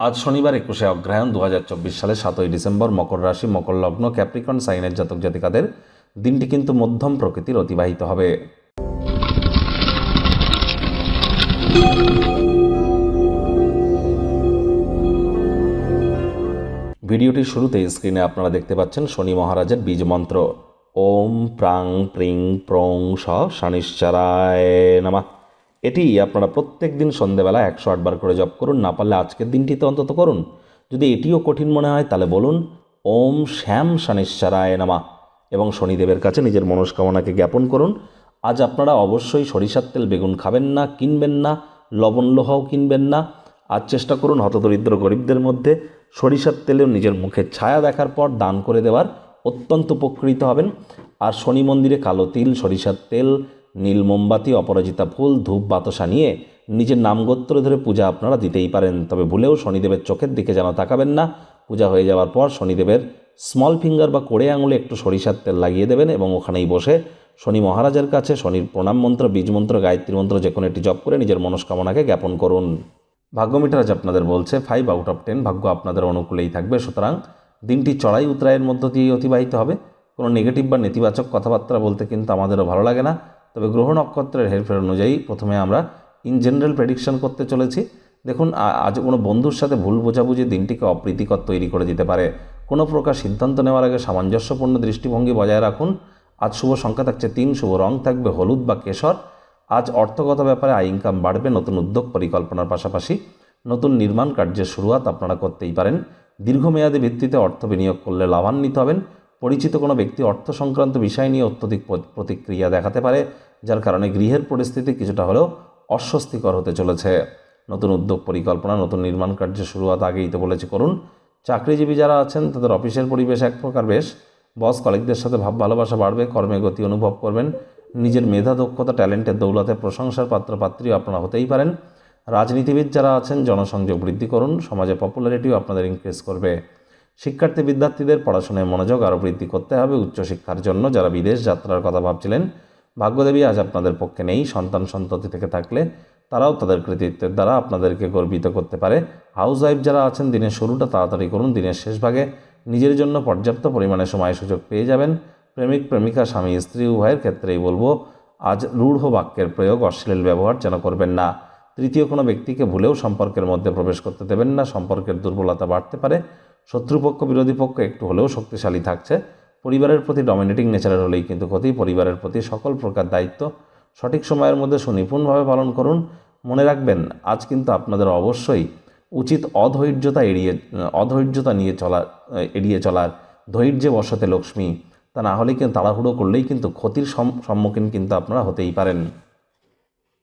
আজ শনিবার 21শে অগ্রহায়ণ 2024 সালে 7ই ডিসেম্বর, মকর রাশি, মকর লগ্ন, ক্যাপ্রিকন সাইনের জাতক জাতিকাদের দিনটি কিন্তু মধ্যম প্রকৃতির অতিবাহিত হবে। ভিডিওটির শুরুতে স্ক্রিনে আপনারা দেখতে পাচ্ছেন শনি মহারাজের বীজ মন্ত্র ওম প্রাং প্রিং প্রং স শনিশ্চরায় নমঃ। এটি আপনারা প্রত্যেক দিন সন্ধ্যেবেলা 108 বার করে জপ করুন। না পারলে আজকের দিনটিতে অন্তত করুন। যদি এটিও কঠিন মনে হয় তাহলে বলুন ওম শ্যাম শনিশ্চরায় নমঃ এবং শনিদেবের কাছে নিজের মনস্কামনাকে জ্ঞাপন করুন। আজ আপনারা অবশ্যই সরিষার তেল বেগুন খাবেন না, কিনবেন না, লবণ লোহাও কিনবেন না। আজ চেষ্টা করুন হতদরিদ্র গরিবদের মধ্যে সরিষার তেলেও নিজের মুখের ছায়া দেখার পর দান করে দেওয়ার, অত্যন্ত উপকৃত হবেন। আর শনি মন্দিরে কালো তিল, সরিষার তেল, নীল মোমবাতি, অপরাজিতা ফুল, ধূপ বাতাসা নিয়ে নিজের নামগোত্র ধরে পূজা আপনারা দিতেই পারেন। তবে ভুলেও শনিদেবের চোখের দিকে যেন তাকাবেন না। পূজা হয়ে যাওয়ার পর শনিদেবের স্মল ফিঙ্গার বা কোড়ে আঙুলে একটু সরিষার তেল লাগিয়ে দেবেন এবং ওখানেই বসে শনি মহারাজের কাছে শনির প্রণাম মন্ত্র, বীজ মন্ত্র, গায়ত্রী মন্ত্র যে কোনো একটি জপ করে নিজের মনস্কামনাকে জ্ঞাপন করুন। ভাগ্য মিটার আজ আপনাদের বলছে 5 আউট অফ 10, ভাগ্য আপনাদের অনুকূলেই থাকবে। সুতরাং দিনটি চড়াই উতরাইয়ের মধ্য দিয়ে অতিবাহিত হবে। কোনো নেগেটিভ বা নেতিবাচক কথাবার্তা বলতে কিন্তু আমাদেরও ভালো লাগে না। তবে গ্রহ নক্ষত্রের হেরফের অনুযায়ী প্রথমে আমরা ইন জেনারেল প্রেডিকশন করতে চলেছি। দেখুন, আজ কোনো বন্ধুর সাথে ভুল বোঝাবুঝি দিনটিকে অপ্রীতিকর তৈরি করে দিতে পারে। কোনো প্রকার সিদ্ধান্ত নেওয়ার আগে সামঞ্জস্যপূর্ণ দৃষ্টিভঙ্গি বজায় রাখুন। আজ শুভ সংখ্যা থাকছে 3, শুভ রং থাকবে হলুদ বা কেশর। আজ অর্থগত ব্যাপারে আয় ইনকাম বাড়বে। নতুন উদ্যোগ পরিকল্পনার পাশাপাশি নতুন নির্মাণ কার্যের শুরুয়াত আপনারা করতেই পারেন। দীর্ঘমেয়াদী ভিত্তিতে অর্থ বিনিয়োগ করলে লাভান্বিত হবেন। পরিচিত কোনো ব্যক্তি অর্থ সংক্রান্ত বিষয় নিয়ে অত্যধিক প্রতিক্রিয়া দেখাতে পারে, যার কারণে গৃহের পরিস্থিতি কিছুটা হলেও অস্বস্তিকর হতে চলেছে। নতুন উদ্যোগ পরিকল্পনা, নতুন নির্মাণ কার্যের শুরুয়াত আগেই তো বলেছি করুন। চাকরিজীবী যারা আছেন তাদের অফিসের পরিবেশ এক প্রকার বেশ। বস কলিগদের সাথে ভাব ভালোবাসা বাড়বে। কর্মে গতি অনুভব করবেন। নিজের মেধা, দক্ষতা, ট্যালেন্টের দৌলতে প্রশংসার পাত্রপাত্রীও আপনারা হতেই পারেন। রাজনীতিবিদ যারা আছেন জনসংযোগ বৃদ্ধি করুন। সমাজে পপুলারিটিও আপনাদের ইনক্রিজ করবে। শিক্ষার্থী বিদ্যার্থীদের পড়াশোনায় মনোযোগ আরও বৃদ্ধি করতে হবে উচ্চশিক্ষার জন্য। যারা বিদেশ যাত্রার কথা ভাবছিলেন, ভাগ্যদেবী আজ আপনাদের পক্ষে নেই। সন্তান সন্ততি থেকে থাকলে তারাও তাদের কৃতিত্বের দ্বারা আপনাদেরকে গর্বিত করতে পারে। হাউস ওয়াইফ যারা আছেন দিনের শুরুটা তাড়াতাড়ি করুন। দিনের শেষ ভাগে নিজের জন্য পর্যাপ্ত পরিমাণে সময় সুযোগ পেয়ে যাবেন। প্রেমিক প্রেমিকা, স্বামী স্ত্রী উভয়ের ক্ষেত্রেই বলবো আজ রূঢ় বাক্যের প্রয়োগ, অশ্লীল ব্যবহার যেন করবেন না। তৃতীয় কোনো ব্যক্তিকে ভুলেও সম্পর্কের মধ্যে প্রবেশ করতে দেবেন না। সম্পর্কের দুর্বলতা বাড়তে পারে। শত্রুপক্ষ, বিরোধী পক্ষ একটু হলেও শক্তিশালী থাকছে। পরিবারের প্রতি ডমিনেটিং নেচারের হলেই কিন্তু ক্ষতি। পরিবারের প্রতি সকল প্রকার দায়িত্ব সঠিক সময়ের মধ্যে সুনিপুণভাবে পালন করুন। মনে রাখবেন আজ কিন্তু আপনাদের অবশ্যই উচিত অধৈর্যতা এড়িয়ে চলার। ধৈর্যে বশতে লক্ষ্মী। তা না হলে কিন্তু তাড়াহুড়ো করলেই কিন্তু ক্ষতির সম্মুখীন কিন্তু আপনারা হতেই পারেন।